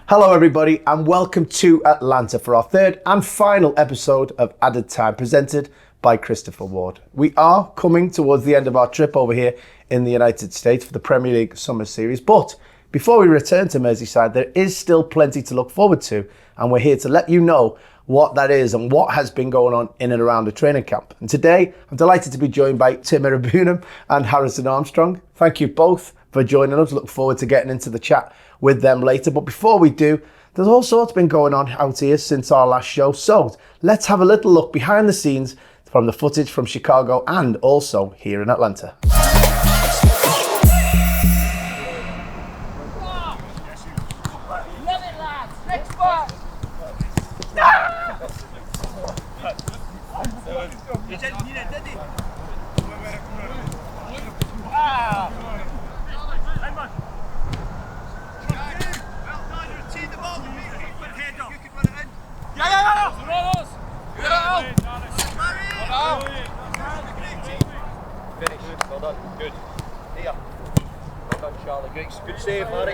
Hello everybody and welcome to Atlanta for our third and final episode of Added Time presented by Christopher Ward. We are coming towards the end of our trip over here in the United States for the Premier League Summer Series, but before we return to Merseyside there is still plenty to look forward to, and we're here to let you know what that is and what has been going on in and around the training camp. And today I'm delighted to be joined by Iroegbunam and Harrison Armstrong. Thank you both for joining us. Look forward to getting into the chat with them later. But before we do, there's all sorts been going on out here since our last show. So let's have a little look behind the scenes from the footage from Chicago and also here in Atlanta. Well done, good. Here. Well done, Charlie. Good save, Harry.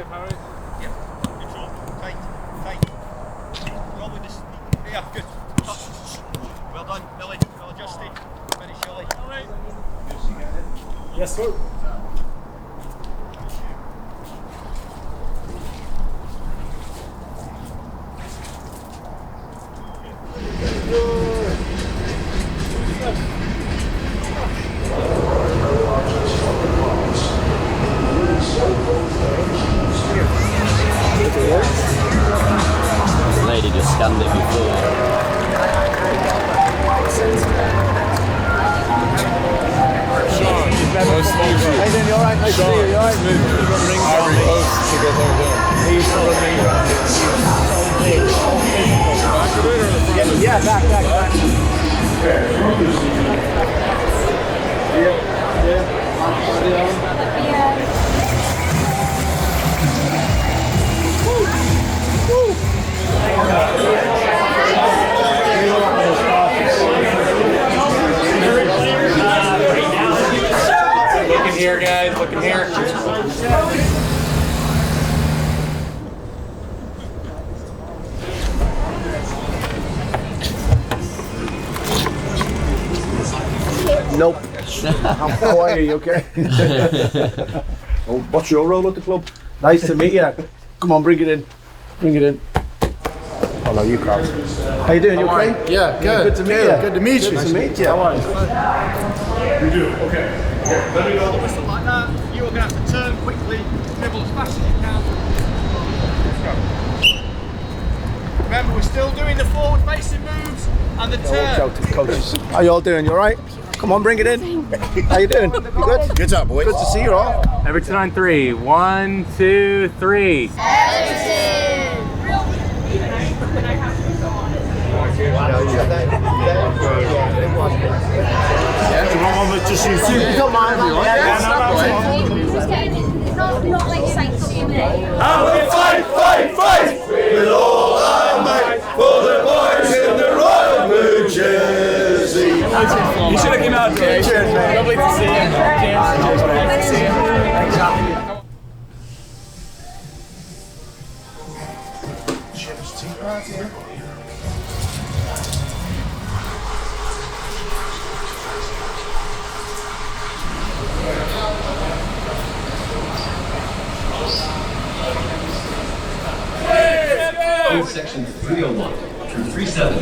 Yeah, good job. Tight. Roll with this. Here, good. Well done, Billy. Well adjusted. Finish, Charlie. Yes, sir. Lady just scanned it before. How you doing? You alright? Nice to see you. You alright? Ivory Coast to get there doing. He used to run rings. Yeah, back. Looking here, guys. Looking here. Nope. I'm quiet, are you okay? Oh, what's your role at the club? Nice to meet you. Come on, bring it in. Oh no, you can't. How you doing? You okay? Yeah, good. Good to meet you. Good to meet you. Good to meet you. How are you? We do, okay. Let me go. Whistle like that. You're going to have to turn quickly, dribble as fast as you can. Let's go. Remember, we're still doing the forward-facing moves and the turn. Watch out, coaches. How you all doing? You alright? Come on, bring it in. How you doing? You good? Good job, boys. Good to see you all. Everton on three. 1, 2, 3. Just you two. You don't mind, do you? Not like saying something new. And we fight with all our might for the boys in the Royal Blue Jersey. You should have came out today. Cheers, man. Lovely to see you. Nice to see you. Section 301 through 37.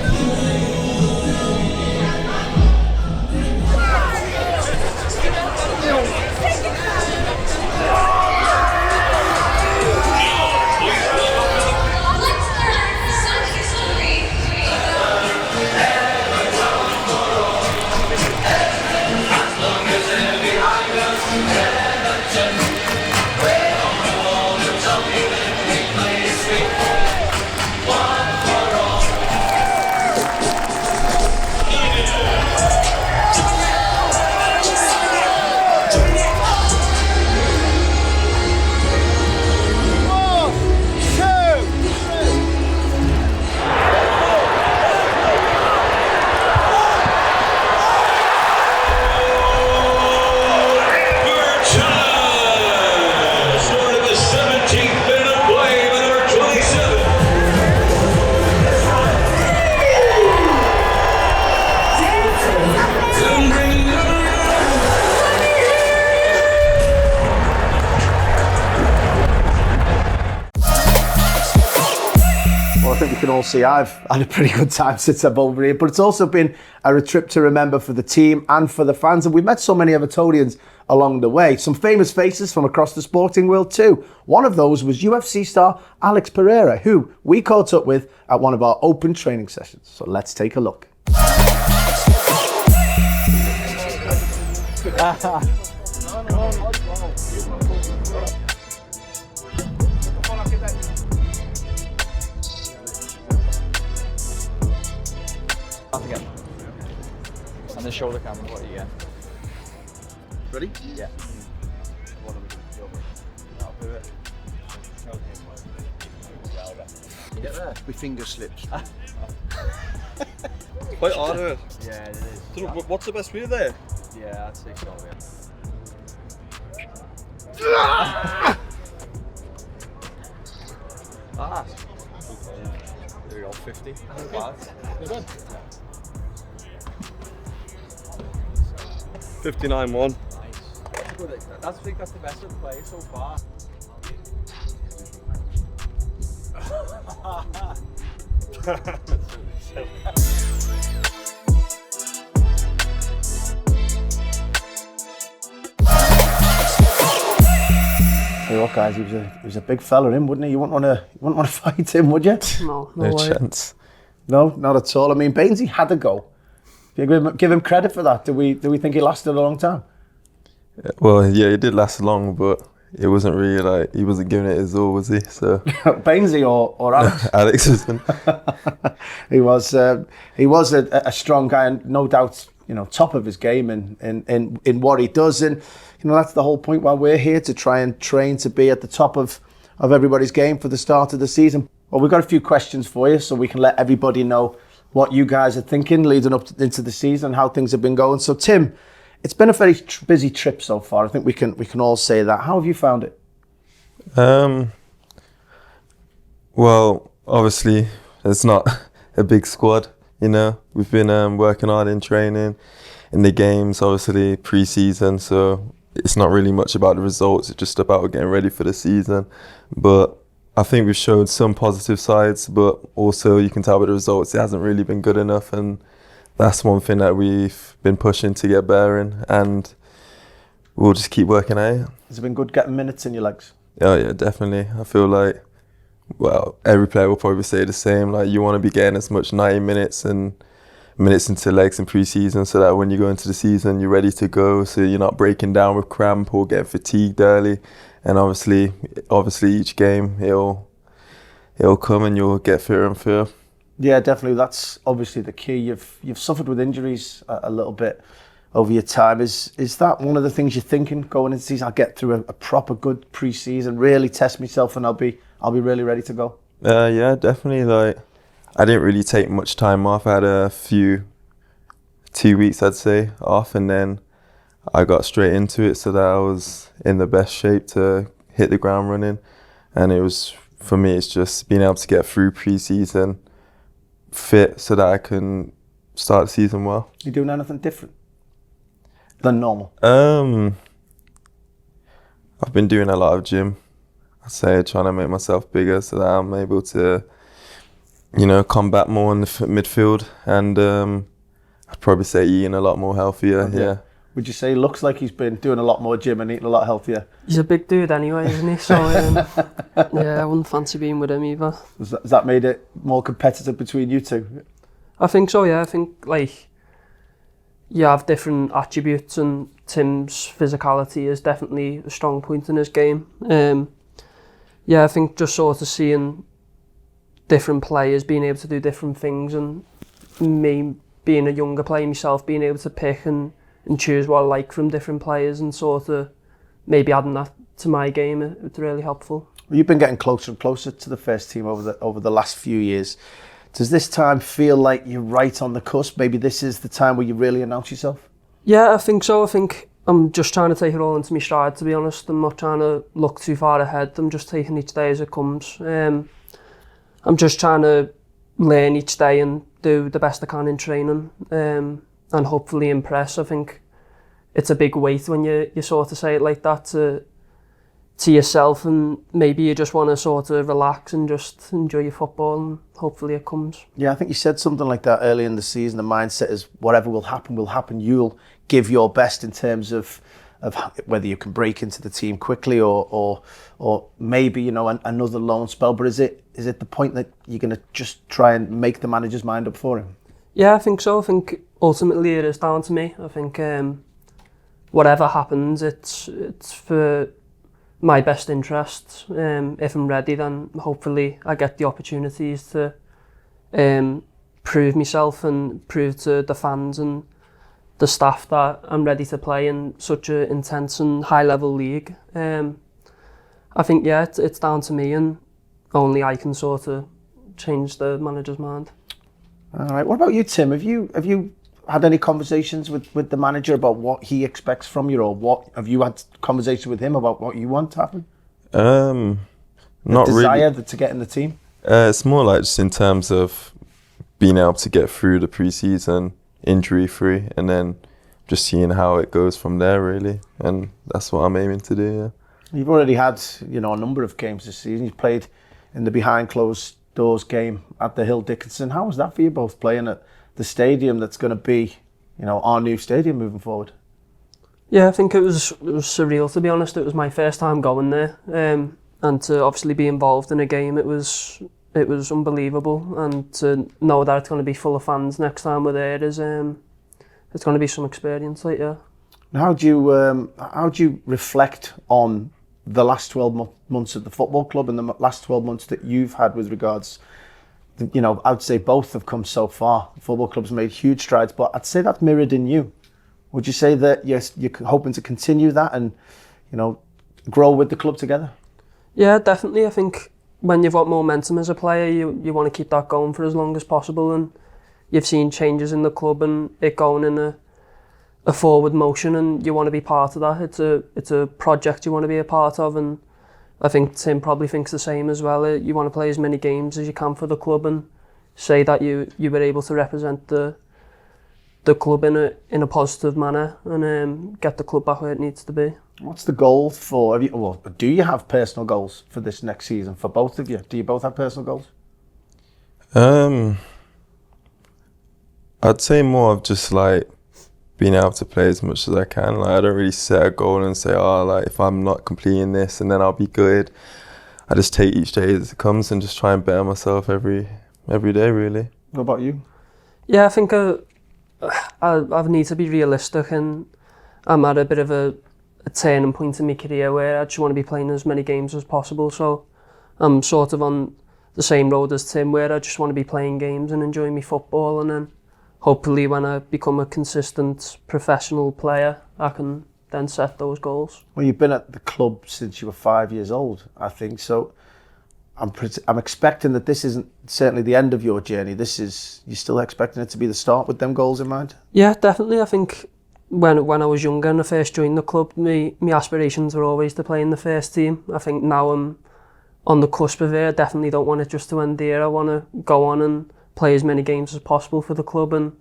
can all see I've had a pretty good time since I'm over here, but it's also been a trip to remember for the team and for the fans, and we've met so many Evertonians along the way. Some famous faces from across the sporting world too. One of those was UFC star Alex Pereira, who we caught up with at one of our open training sessions. So let's take a look. Again. And the shoulder camera, what are you get? Ready? Yeah. You get there? My finger slipped. Quite hard, isn't it? Yeah, it is. So what's the best way there? Yeah, I'd say so, Ah! There we go, 50. Bad. 59-1. I think that's the best of the play so far. Hey, look, guys, he was a big fella, him, wouldn't he? You wouldn't want to fight him, would you? No No way. chance. No, not at all. I mean, Bainesy had a go. Do you give him credit for that? Do we think he lasted a long time? Well, yeah, it did last long, but it wasn't really like, he wasn't giving it his all, was he? So Bainesy or Alex? Alex was in. He was a strong guy, and no doubt, top of his game in what he does. And that's the whole point why we're here, to try and train to be at the top of everybody's game for the start of the season. Well, we've got a few questions for you, so we can let everybody know what you guys are thinking leading up into the season, how things have been going. So, Tim, it's been a very busy trip so far. I think we can all say that. How have you found it? Well, obviously, it's not a big squad, We've been working hard in training, in the games, obviously, pre-season, so it's not really much about the results, it's just about getting ready for the season. But I think we've showed some positive sides, but also you can tell by the results it hasn't really been good enough, and that's one thing that we've been pushing to get better in, and we'll just keep working at it. Has it been good getting minutes in your legs? Oh yeah, definitely. I feel like, well, every player will probably say the same, like you want to be getting as much 90 minutes and minutes into legs in pre-season, so that when you go into the season you're ready to go, so you're not breaking down with cramp or getting fatigued early. And obviously each game it'll come and you'll get fitter and fitter. Yeah, definitely. That's obviously the key. You've suffered with injuries a little bit over your time. Is that one of the things you're thinking going into the season? I'll get through a proper good pre-season, really test myself, and I'll be really ready to go. Yeah, definitely. Like, I didn't really take much time off. I had a few 2 weeks, I'd say, off, and then I got straight into it, so that I was in the best shape to hit the ground running. And it was, for me, it's just being able to get through pre-season fit so that I can start the season well. You doing anything different than normal? I've been doing a lot of gym. I'd say trying to make myself bigger so that I'm able to, combat more in the midfield. And I'd probably say eating a lot more healthier, yeah. Would you say he looks like he's been doing a lot more gym and eating a lot healthier? He's a big dude anyway, isn't he? So, yeah, I wouldn't fancy being with him either. Has that made it more competitive between you two? I think so, yeah. I think, you have different attributes, and Tim's physicality is definitely a strong point in his game. I think just sort of seeing different players being able to do different things, and me being a younger player myself, being able to pick and choose what I like from different players, and sort of maybe adding that to my game, it's really helpful. You've been getting closer and closer to the first team over the last few years. Does this time feel like you're right on the cusp? Maybe this is the time where you really announce yourself? Yeah, I think so. I think I'm just trying to take it all into my stride, to be honest. I'm not trying to look too far ahead. I'm just taking each day as it comes. I'm just trying to learn each day and do the best I can in training, and hopefully impress. I think it's a big weight when you sort of say it like that, to to yourself, and maybe you just want to sort of relax and just enjoy your football, and hopefully it comes. Yeah, I think you said something like that early in the season. The mindset is whatever will happen will happen. You'll give your best in terms of whether you can break into the team quickly or maybe, you know, another loan spell. But is it the point that you're going to just try and make the manager's mind up for him? Yeah, I think so. I think ultimately it is down to me. I think whatever happens, it's for my best interest. If I'm ready, then hopefully I get the opportunities to prove myself and prove to the fans and the staff that I'm ready to play in such an intense and high-level league. I think, yeah, it's down to me, and only I can sort of change the manager's mind. All right. What about you, Tim? Have you had any conversations with the manager about what he expects from you, or what have you had conversations with him about what you want to happen? Not desire really. to get in the team? It's more like just in terms of being able to get through the pre-season injury-free, and then just seeing how it goes from there, really. And that's what I'm aiming to do, yeah. You've already had, you know, a number of games this season. You've played in the behind closed doors game at the Hill Dickinson. How was that for you both, playing at the stadium that's going to be, you know, our new stadium moving forward? Yeah, I think it was surreal, to be honest. It was my first time going there, and to obviously be involved in a game, it was unbelievable. And to know that it's going to be full of fans next time we're there is it's going to be some experience, like, yeah. How do you reflect on the last 12 months at the football club and the last 12 months that you've had with regards, you know, I'd say both have come so far. The football club's made huge strides, but I'd say that's mirrored in you. Would you say that yes, you're hoping to continue that and, you know, grow with the club together? Yeah, definitely. I think when you've got momentum as a player, you want to keep that going for as long as possible, and you've seen changes in the club and it going in a forward motion, and you want to be part of that. It's a project you want to be a part of, and I think Tim probably thinks the same as well. You want to play as many games as you can for the club and say that you were able to represent the club in a positive manner and get the club back where it needs to be. What's the goal for? Do you have personal goals for this next season for both of you? Do you both have personal goals? I'd say more of just like being able to play as much as I can. Like, I don't really set a goal and say, like if I'm not completing this and then I'll be good. I just take each day as it comes and just try and better myself every day, really. What about you? Yeah, I think I need to be realistic, and I'm at a bit of a turning point in my career where I just want to be playing as many games as possible. So I'm sort of on the same road as Tim, where I just want to be playing games and enjoying my football, and then hopefully when I become a consistent professional player, I can then set those goals. Well, you've been at the club since you were 5 years old, I think, so I'm expecting that this isn't certainly the end of your journey. You're still expecting it to be the start with them goals in mind? Yeah, definitely. I think when I was younger and I first joined the club, my aspirations were always to play in the first team. I think now I'm on the cusp of it. I definitely don't want it just to end here. I want to go on and play as many games as possible for the club and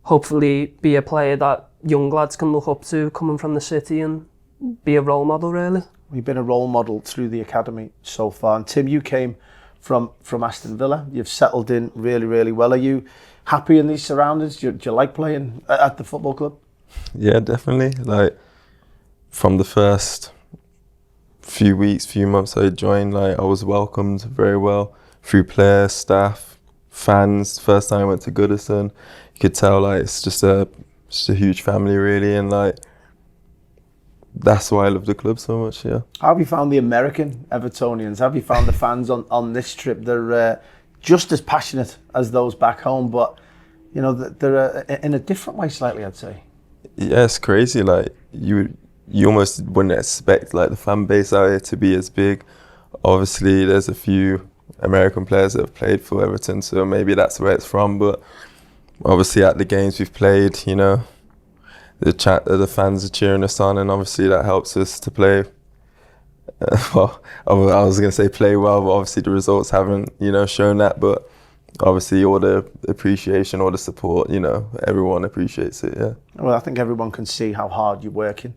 hopefully be a player that young lads can look up to coming from the city and be a role model, really. You've been a role model through the academy so far. And Tim, you came from Aston Villa. You've settled in really, really well. Are you happy in these surroundings? Do you like playing at the football club? Yeah, definitely. Like, from the first few months I joined, like, I was welcomed very well through players, staff, fans. First time I went to Goodison, you could tell like it's just a huge family, really, and like that's why I love the club so much. Yeah. How have you found the American Evertonians? Have you found the fans on this trip? They're just as passionate as those back home, but you know they're in a different way slightly, I'd say. Yeah, it's crazy. Like you almost wouldn't expect like the fan base out here to be as big. Obviously, there's a few American players that have played for Everton, so maybe that's where it's from. But obviously, at the games we've played, you know, the fans are cheering us on, and obviously that helps us to play. Well, I was going to say play well, but obviously the results haven't, you know, shown that. But obviously all the appreciation, all the support, you know, everyone appreciates it. Yeah. Well, I think everyone can see how hard you're working.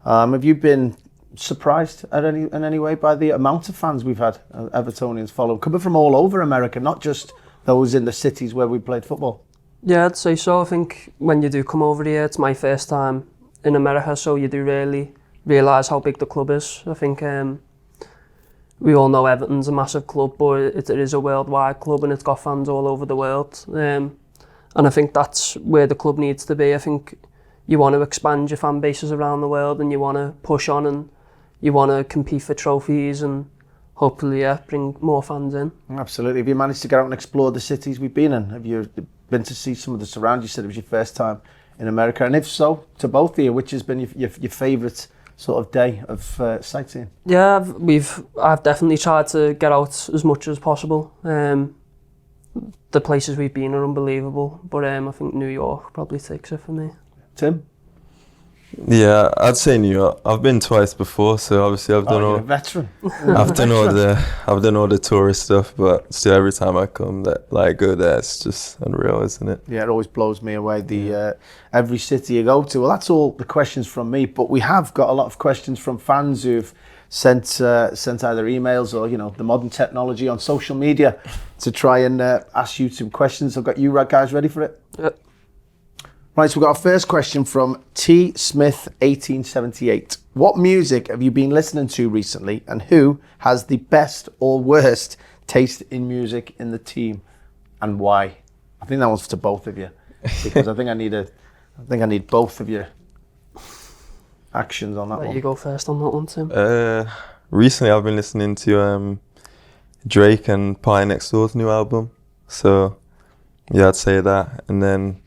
Have you been surprised in any way by the amount of fans we've had, Evertonians follow, coming from all over America, not just those in the cities where we played football? Yeah, I'd say so. I think when you do come over here, it's my first time in America, so you do really realise how big the club is. I think we all know Everton's a massive club, but it is a worldwide club and it's got fans all over the world. And I think that's where the club needs to be. I think you want to expand your fan bases around the world and you want to push on and you want to compete for trophies and hopefully bring more fans in. Absolutely. Have you managed to get out and explore the cities we've been in? Have you been to see some of the surrounds? You said it was your first time in America, and if so, to both of you, which has been your favourite sort of day of sightseeing? Yeah, I've definitely tried to get out as much as possible. The places we've been are unbelievable, but I think New York probably takes it for me. Tim? Yeah, I'd say New York. I've been twice before, so obviously I've done you're a veteran. I've done all the tourist stuff, but still every time I come go there, it's just unreal, isn't it? Yeah, it always blows me away. Every city you go to. Well, that's all the questions from me, but we have got a lot of questions from fans who've sent either emails or the modern technology on social media to try and ask you some questions. I've got you guys ready for it. Yep. Right, so we've got our first question from T. Smith 1878. What music have you been listening to recently, and who has the best or worst taste in music in the team, and why? I think that one's to both of you, because I think I need both of your actions on that one. You go first on that one, Tim. Recently I've been listening to Drake and Pie Next Door's new album, so yeah, I'd say that, and then.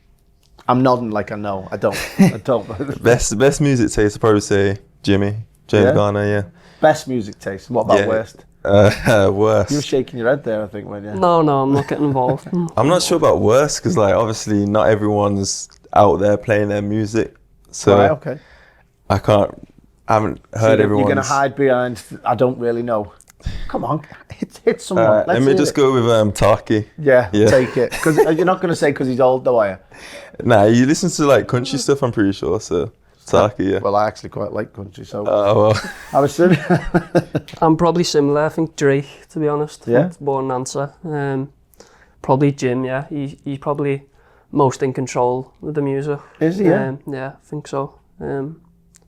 I'm nodding like I know. I don't. Best music taste, I'd probably say James Garner, yeah. Best music taste. What about worst? Worst. You were shaking your head there, I think, weren't you? No, I'm not getting involved. I'm not sure about worst, because obviously not everyone's out there playing their music. So right, okay. I haven't heard everyone's. You're going to hide behind, I don't really know. Come on, hit someone. Let me just go with Taki. Yeah, take it. Because you're not going to say because he's old, though, are you? Nah, you listen to country stuff, I'm pretty sure. So Taki, yeah. Well, I actually quite like country, so. Well. I was saying. I'm probably similar. I think Drake, to be honest. Yeah. That's more an answer. Probably Jim. Yeah, he's probably most in control of the music. Is he? Yeah. Yeah, I think so. And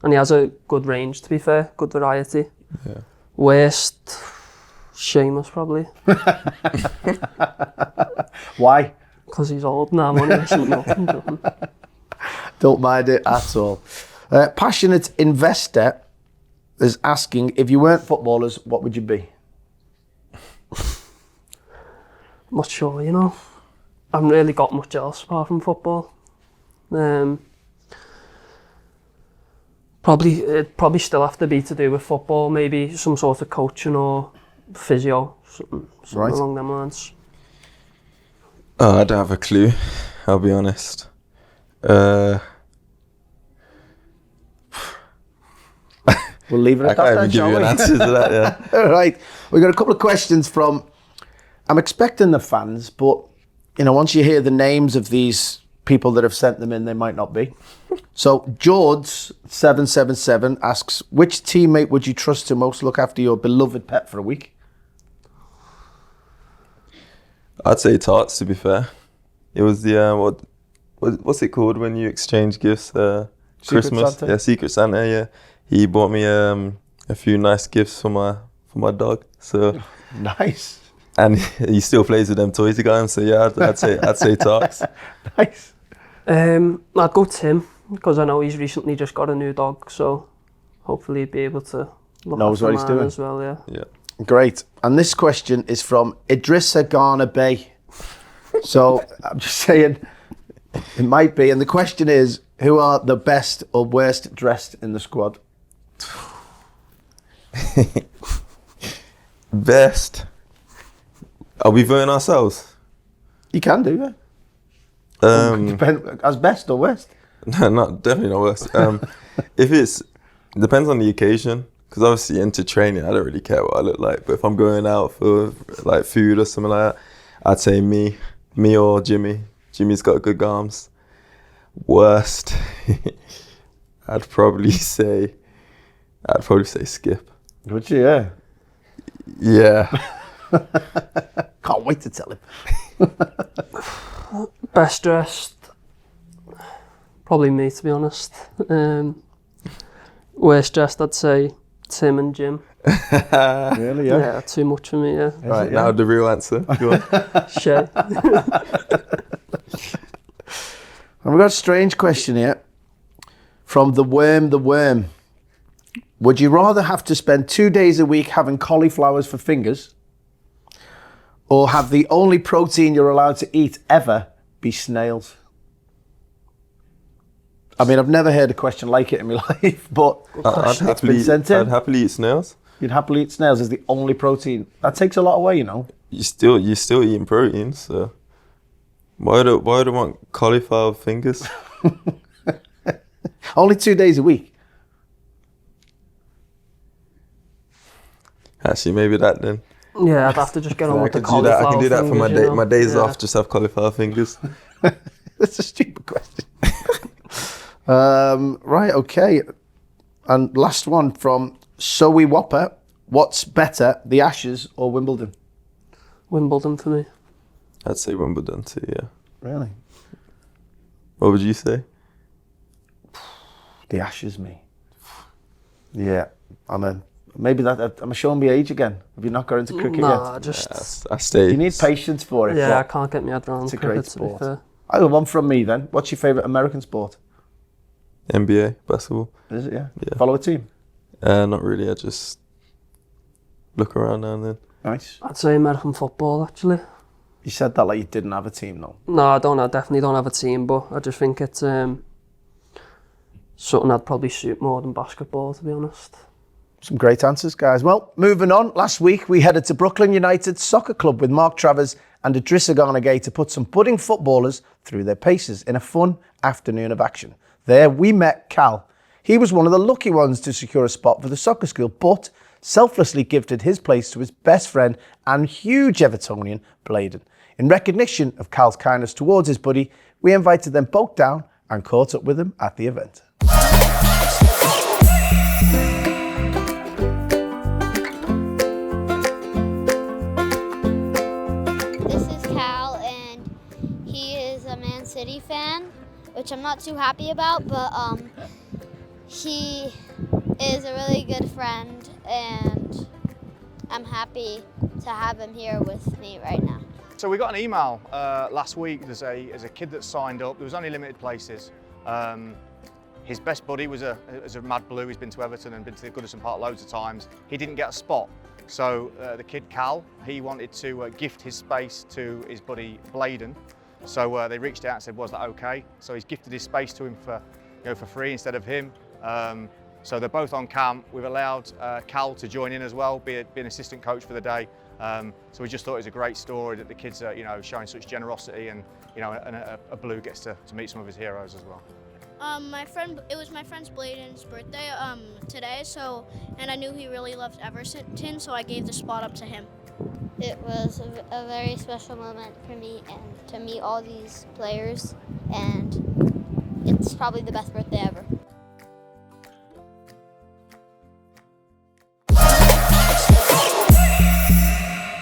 he has a good range. To be fair, good variety. Yeah. Worst, Seamus probably. Why? Because he's old now. I'm only listening to nothing. Don't mind it at all. Passionate investor is asking, if you weren't footballers, what would you be? I'm not sure, I haven't really got much else apart from football. It'd probably still have to be to do with football, maybe some sort of coaching or physio, something Right. along them lines. I don't have a clue, I'll be honest. We'll leave it I at that can't then, even give shall you an we? answer to that, yeah. All right, we've got a couple of questions from, I'm expecting the fans, but once you hear the names of these people that have sent them in, they might not be. So George777 asks, which teammate would you trust to most look after your beloved pet for a week? I'd say Tots, to be fair. It was the, what's it called when you exchange gifts? Christmas? Santa? Yeah, Secret Santa, yeah. He bought me a few nice gifts for my dog, so. Nice. And he still plays with them toys he got him, so yeah, I'd say Tots. Nice. I'd go Tim, because I know he's recently just got a new dog, so hopefully he'd be able to look Knows after what he's mine doing. as well, yeah. Yeah. Great. And this question is from Idrissa Ghana Bay. So I'm just saying, it might be. And the question is, who are the best or worst dressed in the squad? Best. Are we voting ourselves? You can do, yeah. Depend, as best or worst? No, definitely not worst. Depends on the occasion. Because obviously into training, I don't really care what I look like. But if I'm going out for food or something like that, I'd say me or Jimmy. Jimmy's got good arms. Worst, I'd probably say I'd probably say skip. Would you? Yeah. Yeah. Can't wait to tell him. Best dressed, probably me, to be honest. Worst dressed, I'd say Tim and Jim. Really? Yeah. Yeah, too much for me, yeah. Right, now the real answer. Go on. Shay. And we've got a strange question here from the worm. Would you rather have to spend 2 days a week having cauliflowers for fingers, or have the only protein you're allowed to eat ever be snails? I mean, I've never heard a question like it in my life, but I'd happily eat snails. You'd happily eat snails as the only protein. That takes a lot away, you know. You're still eating protein, so why do I want cauliflower fingers? Only 2 days a week. Actually, maybe that then. Yeah, I'd have to just get on I with the can do that. cauliflower I can do that for my fingers, day. you know? My days Yeah. off, just have cauliflower fingers. That's a stupid question. Right, okay. And last one from Zoe Whopper. What's better, the Ashes or Wimbledon? Wimbledon for me. I'd say Wimbledon too. Yeah. Really? What would you say? The Ashes, me. Yeah, I'm showing my age again. Have you not got into cricket Nah, yet? just... I stay. You need patience for it. Yeah, I but can't get my head around it's a cricket, great to be sport. fair. I got one from me then. What's your favourite American sport? NBA basketball. Is it? Yeah. Yeah. Follow a team. Not really. I just look around now and then. Nice. I'd say American football, actually. You said that like you didn't have a team, though. No, I definitely don't have a team, but I just think it's something I'd probably suit more than basketball, to be honest. Some great answers, guys. Well, moving on. Last week, we headed to Brooklyn United Soccer Club with Mark Travers and Idrissa Gana Gueye to put some budding footballers through their paces in a fun afternoon of action. There, we met Cal. He was one of the lucky ones to secure a spot for the soccer school, but selflessly gifted his place to his best friend and huge Evertonian, Bladen. In recognition of Cal's kindness towards his buddy, we invited them both down and caught up with them at the event. This is Cal, and he is a Man City fan, which I'm not too happy about, but he is a really good friend, and I'm happy to have him here with me right now. So we got an email last week. There's a kid that signed up. There was only limited places. His best buddy was a Mad Blue. He's been to Everton and been to the Goodison Park loads of times. He didn't get a spot. So the kid Cal, he wanted to gift his space to his buddy Bladen. So they reached out and said, was that okay? So he's gifted his space to him for free instead of him. So they're both on camp. We've allowed Cal to join in as well, be an assistant coach for the day. So we just thought it was a great story that the kids are, showing such generosity, and a Blue gets to meet some of his heroes as well. It was my friend's Bladen's birthday today, and I knew he really loved Everton, so I gave the spot up to him. It was a very special moment for me and to meet all these players, and it's probably the best birthday ever.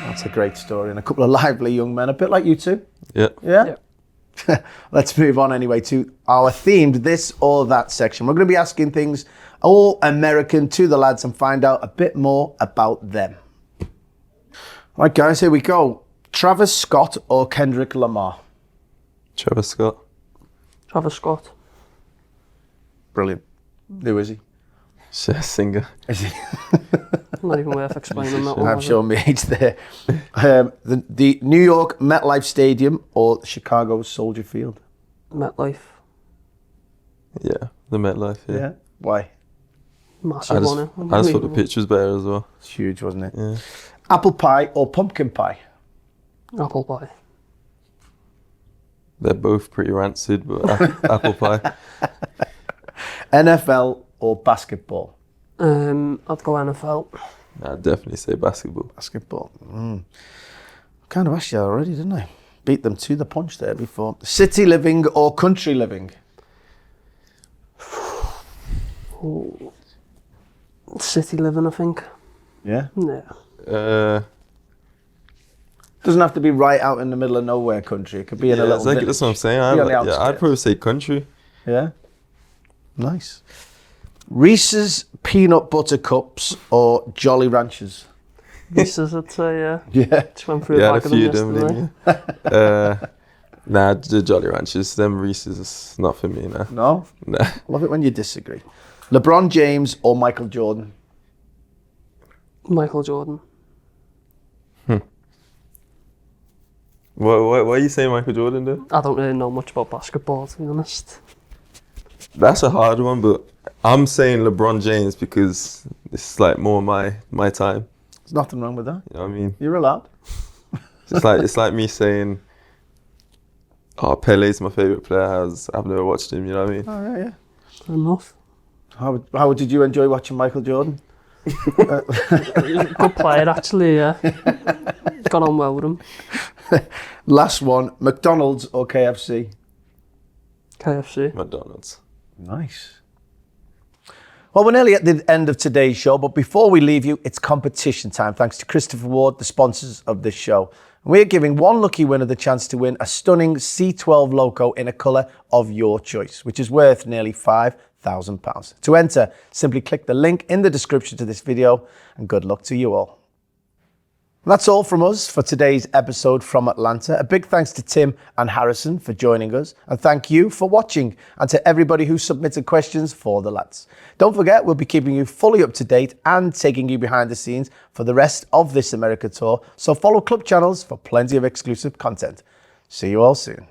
That's a great story, and a couple of lively young men, a bit like you two. Yeah. Yeah? Let's move on anyway to our themed this or that section. We're going to be asking things all American to the lads and find out a bit more about them. Right, guys, here we go. Travis Scott or Kendrick Lamar? Travis Scott. Travis Scott. Brilliant. Who is he? Singer. Is he? Not even worth explaining that one. I'm is showing me age there. The New York MetLife Stadium or Chicago Soldier Field? it? MetLife. Yeah, the MetLife. Yeah. Why? Massive I just thought the pitch was better as well. It's huge, wasn't it? Yeah. Apple pie or pumpkin pie? Apple pie. They're both pretty rancid, but apple pie. NFL or basketball? I'd go NFL. I'd definitely say basketball. Basketball. Kind of asked you already, didn't I? Beat them to the punch there before. City living or country living? Ooh. City living, I think. Yeah. Yeah. Doesn't have to be right out in the middle of nowhere country. It could be in a little exactly, village. that's what I'm saying. Be on the I'd outskirts. probably say country. Yeah. Nice. Reese's Peanut Butter Cups or Jolly Ranchers? Reese's, I'd say, yeah. Yeah. Just went through Yeah, a had bag a of them few of them, yesterday. didn't you? Nah, the Jolly Ranchers. Them Reese's is not for me, nah. No? Nah. Love it when you disagree. LeBron James or Michael Jordan? Michael Jordan. Why are you saying Michael Jordan though? I don't really know much about basketball, to be honest. That's a hard one, but I'm saying LeBron James because it's like more my time. There's nothing wrong with that. You know what I mean? You're allowed. It's like me saying, "Oh, Pele's my favorite player." I've never watched him. You know what I mean? Oh, yeah. Fair enough. How did you enjoy watching Michael Jordan? Good player, actually, yeah. Got on well with him. Last one, McDonald's or KFC? KFC. McDonald's. Nice. Well, we're nearly at the end of today's show, but before we leave you, it's competition time, thanks to Christopher Ward, the sponsors of this show. We're giving one lucky winner the chance to win a stunning C12 Loco in a colour of your choice, which is worth nearly £5,000. To enter, simply click the link in the description to this video, and good luck to you all. That's all from us for today's episode from Atlanta. A big thanks to Tim and Harrison for joining us, and thank you for watching, and to everybody who submitted questions for the lads. Don't forget, we'll be keeping you fully up to date and taking you behind the scenes for the rest of this America tour, so follow club channels for plenty of exclusive content. See you all soon.